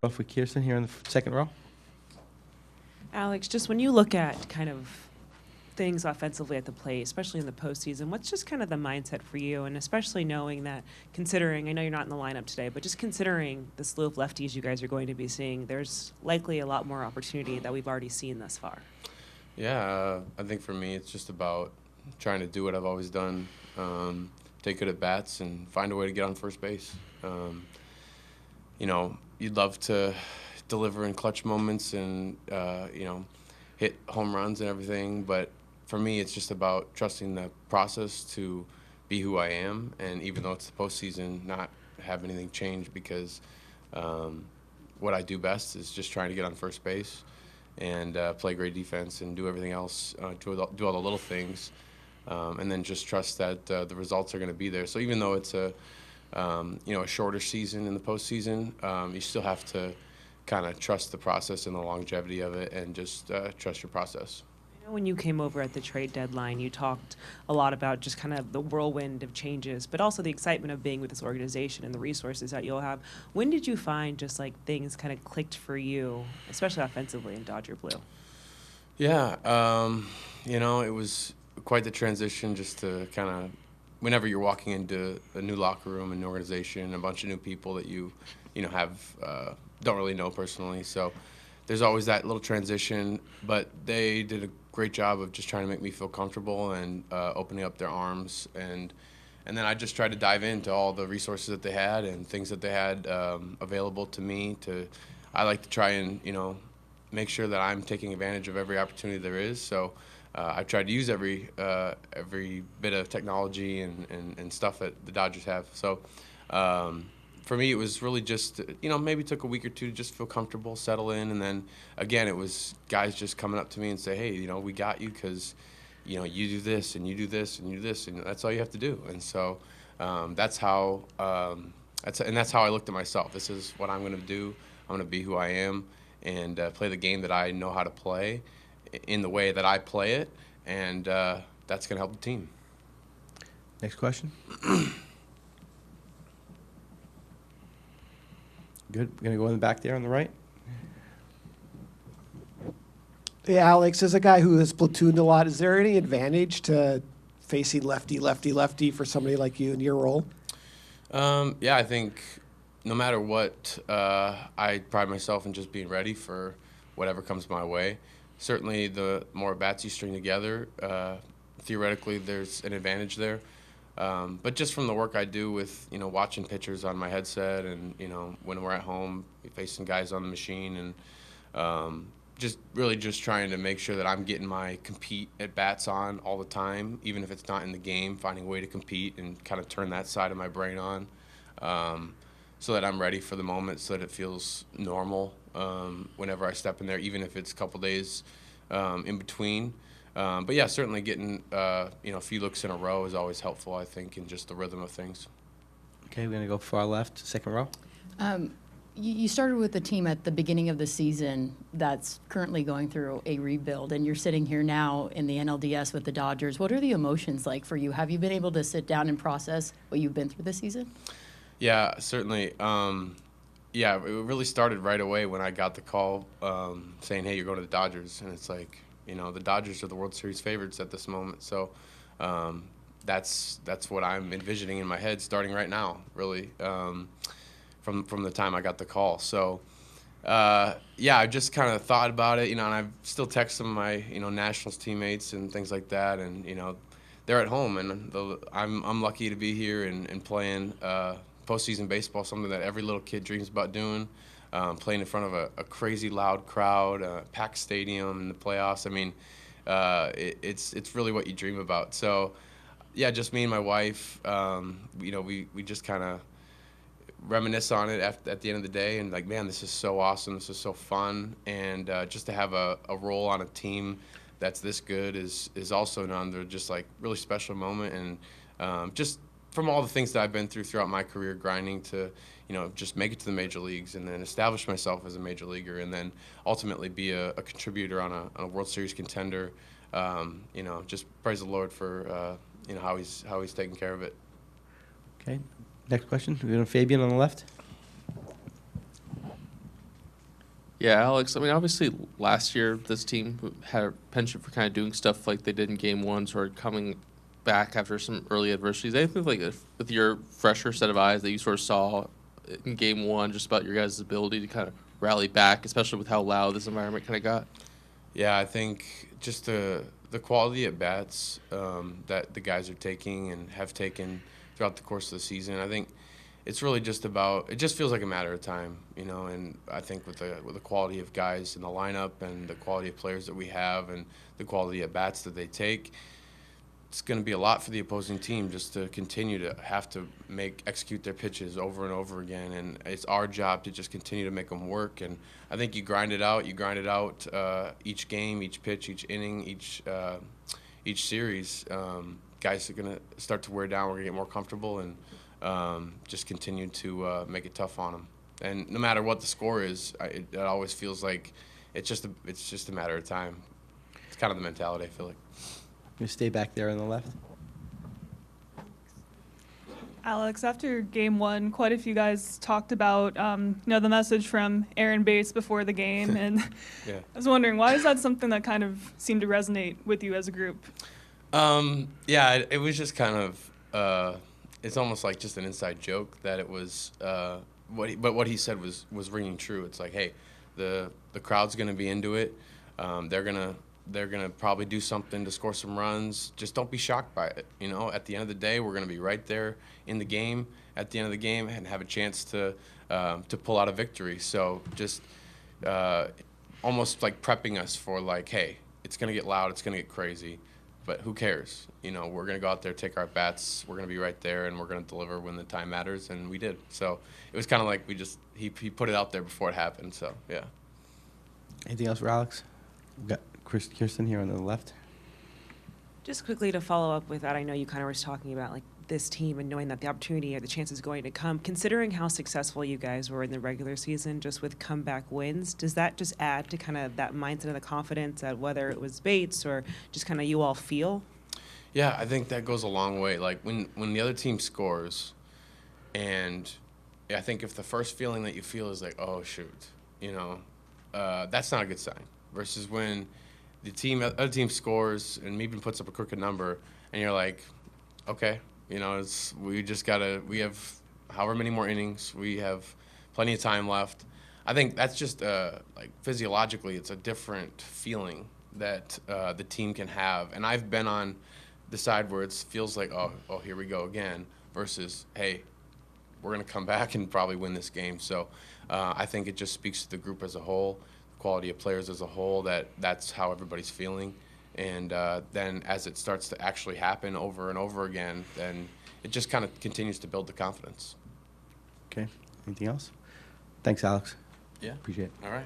Off with Kirsten here in the second row. Alex, just when you look at kind of things offensively at the plate, especially in the postseason, what's just kind of the mindset for you? And especially knowing that, considering, I know you're not in the lineup today, but just considering the slew of lefties you guys are going to be seeing, there's likely a lot more opportunity that we've already seen thus far. Yeah, I think for me it's just about trying to do what I've always done, take good at bats and find a way to get on first base. You know, you'd love to deliver in clutch moments and, you know, hit home runs and everything, but for me it's just about trusting the process to be who I am, and even though it's the postseason, not have anything change, because what I do best is just trying to get on first base and play great defense and do everything else, do all the little things, and then just trust that the results are going to be there. So even though it's a you know, a shorter season in the postseason, you still have to kind of trust the process and the longevity of it, and just trust your process. I know when you came over at the trade deadline, you talked a lot about just kind of the whirlwind of changes, but also the excitement of being with this organization and the resources that you'll have. When did you find just like things kind of clicked for you, especially offensively in Dodger Blue? Yeah, you know, it was quite the transition, just to kind of, whenever you're walking into a new locker room, an organization, a bunch of new people that you know, have don't really know personally. So there's always that little transition, but they did a great job of just trying to make me feel comfortable and opening up their arms, and then I just tried to dive into all the resources that they had and things that they had available to me. I like to try and, you know, make sure that I'm taking advantage of every opportunity there is. So I've tried to use every bit of technology and stuff that the Dodgers have. So for me, it was really just, you know, maybe took a week or two to just feel comfortable, settle in, and then again, it was guys just coming up to me and say, hey, you know, we got you because, you know, you do this and you do this and you do this, and that's all you have to do. And so that's how I looked at myself. This is what I'm going to do. I'm going to be who I am and play the game that I know how to play in the way that I play it, and that's going to help the team. Next question. Good. We're going to go in the back there on the right. Hey, Alex, as a guy who has platooned a lot, is there any advantage to facing lefty for somebody like you in your role? Yeah, I think no matter what, I pride myself in just being ready for whatever comes my way. Certainly, the more bats you string together, theoretically, there's an advantage there. But just from the work I do with, you know, watching pitchers on my headset, and, you know, when we're at home facing guys on the machine, and just really just trying to make sure that I'm getting my compete at bats on all the time, even if it's not in the game, finding a way to compete and kind of turn that side of my brain on, so that I'm ready for the moment, so that it feels normal whenever I step in there, even if it's a couple days in between. But yeah, certainly getting you know, a few looks in a row is always helpful, I think, in just the rhythm of things. Okay, we're going to go far left, second row. You started with a team at the beginning of the season that's currently going through a rebuild, and you're sitting here now in the NLDS with the Dodgers. What are the emotions like for you? Have you been able to sit down and process what you've been through this season? Yeah, certainly. Yeah, it really started right away when I got the call saying, hey, you're going to the Dodgers. And it's like, you know, the Dodgers are the World Series favorites at this moment. So that's what I'm envisioning in my head starting right now, really, from the time I got the call. So, yeah, I just kind of thought about it, you know, and I still text some of my, you know, Nationals teammates and things like that. And, you know, they're at home, and I'm lucky to be here and playing postseason baseball, something that every little kid dreams about doing. Playing in front of a crazy loud crowd, packed stadium in the playoffs. I mean, it's really what you dream about. So, yeah, just me and my wife, you know, we just kind of reminisce on it at the end of the day, and like, man, this is so awesome. This is so fun, and just to have a role on a team that's this good is also another just like really special moment. And just from all the things that I've been through throughout my career, grinding to, you know, just make it to the major leagues and then establish myself as a major leaguer, and then ultimately be a contributor on a World Series contender. You know, just praise the Lord for you know, how he's taking care of it. Okay, next question. We're going to Fabian on the left. Yeah, Alex, I mean, obviously last year this team had a penchant for kind of doing stuff like they did in game one, sort of coming back after some early adversities. Anything like with your fresher set of eyes that you sort of saw in game one, just about your guys' ability to kind of rally back, especially with how loud this environment kind of got? Yeah, I think just the quality at bats that the guys are taking and have taken throughout the course of the season. I think it's really just about, it just feels like a matter of time, you know. And I think with the quality of guys in the lineup and the quality of players that we have and the quality at bats that they take, it's going to be a lot for the opposing team just to continue to have to execute their pitches over and over again. And it's our job to just continue to make them work. And I think you grind it out each game, each pitch, each inning, each series. Guys are going to start to wear down. We're going to get more comfortable and just continue to make it tough on them. And no matter what the score is, it always feels like it's just a matter of time. It's kind of the mentality, I feel like. You stay back there on the left. Alex, after game one, quite a few guys talked about, the message from Aaron Bates before the game. And Yeah. I was wondering, why is that something that kind of seemed to resonate with you as a group? Yeah, it was just kind of, it's almost like just an inside joke that it was, what he said was ringing true. It's like, hey, the crowd's going to be into it. They're gonna probably do something to score some runs. Just don't be shocked by it. You know, at the end of the day, we're gonna be right there in the game at the end of the game and have a chance to pull out a victory. So just almost like prepping us for like, hey, it's gonna get loud, it's gonna get crazy, but who cares? You know, we're gonna go out there, take our bats. We're gonna be right there, and we're gonna deliver when the time matters, and we did. So it was kind of like he put it out there before it happened. So yeah. Anything else for Alex? We've got Kirsten here on the left. Just quickly to follow up with that, I know you kind of were talking about like this team and knowing that the opportunity or the chance is going to come. Considering how successful you guys were in the regular season, just with comeback wins, does that just add to kind of that mindset and the confidence that whether it was Bates or just kind of you all feel? Yeah, I think that goes a long way. Like when the other team scores, and I think if the first feeling that you feel is like, oh shoot, you know, that's not a good sign. Versus when the other team scores and maybe puts up a crooked number, and you're like, okay, you know, we have however many more innings, we have plenty of time left. I think that's just like physiologically, it's a different feeling that the team can have. And I've been on the side where it feels like, oh, here we go again, versus, hey, we're going to come back and probably win this game. So I think it just speaks to the group as a whole, quality of players as a whole, that's how everybody's feeling. And then as it starts to actually happen over and over again, then it just kind of continues to build the confidence. Okay. Anything else? Thanks, Alex. Yeah. Appreciate it. All right.